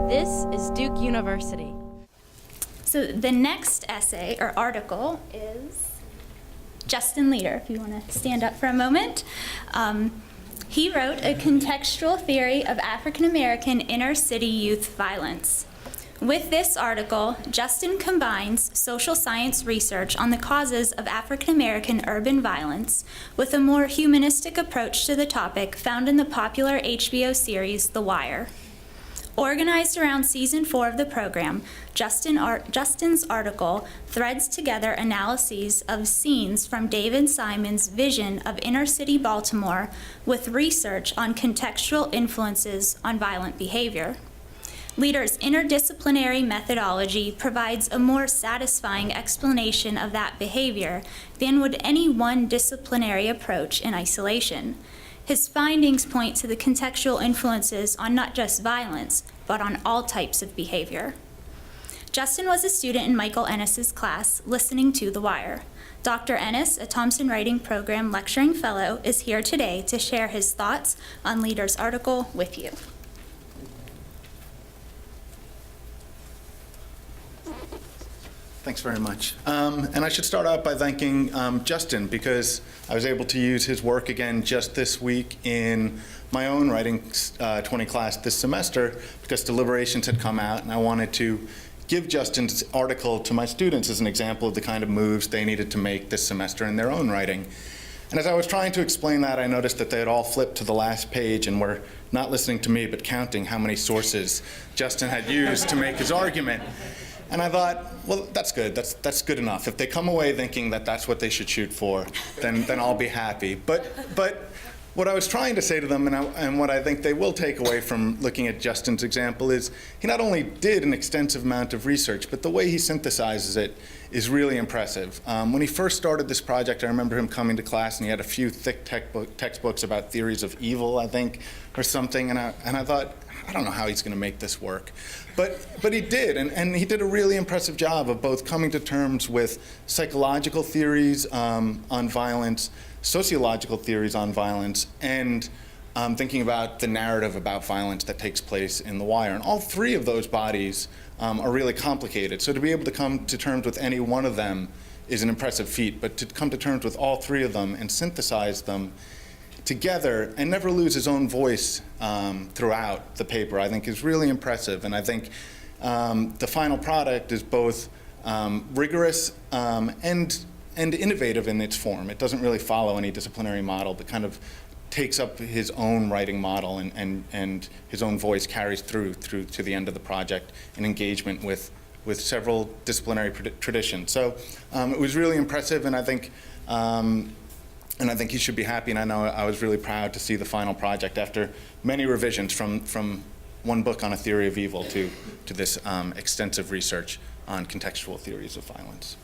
This is Duke University. So the next essay or article is Justin Leder, if you want to stand up for a moment. He wrote A Contextual Theory of African American Inner City Youth Violence. With this article, Justin combines social science research on the causes of African American urban violence with a more humanistic approach to the topic found in the popular HBO series The Wire. Organized around Season 4 of the program, Justin's article threads together analyses of scenes from David Simon's vision of inner-city Baltimore with research on contextual influences on violent behavior. Leder's interdisciplinary methodology provides a more satisfying explanation of that behavior than would any one disciplinary approach in isolation. His findings point to the contextual influences on not just violence, but on all types of behavior. Justin was a student in Michael Ennis's class, listening to The Wire. Dr. Ennis, a Thompson Writing Program lecturing fellow, is here today to share his thoughts on Leder's article with you. Thanks very much. And I should start out by thanking Justin, because I was able to use his work again just this week in my own writing 20 class this semester, because Deliberations had come out, and I wanted to give Justin's article to my students as an example of the kind of moves they needed to make this semester in their own writing. And as I was trying to explain that, I noticed that they had all flipped to the last page and were not listening to me, but counting how many sources Justin had used to make his argument. And I thought, well, that's good. That's good enough. If they come away thinking that that's what they should shoot for, then I'll be happy. But what I was trying to say to them, and what I think they will take away from looking at Justin's example, is he not only did an extensive amount of research, but the way he synthesizes it is really impressive. When he first started this project, I remember him coming to class, and he had a few thick textbooks about theories of evil, I think, or something. And I thought, I don't know how he's going to make this work. But he did, and he did a really impressive job of both coming to terms with psychological theories on violence, sociological theories on violence, and thinking about the narrative about violence that takes place in The Wire. And all three of those bodies are really complicated. So to be able to come to terms with any one of them is an impressive feat, but to come to terms with all three of them and synthesize them together and never lose his own voice throughout the paper, I think is really impressive. And I think the final product is both rigorous and innovative in its form. It doesn't really follow any disciplinary model, but kind of takes up his own writing model, and his own voice carries through to the end of the project in engagement with several disciplinary traditions. So it was really impressive, and I think he should be happy, and I know I was really proud to see the final project after many revisions from one book on a theory of evil to this extensive research on contextual theories of violence.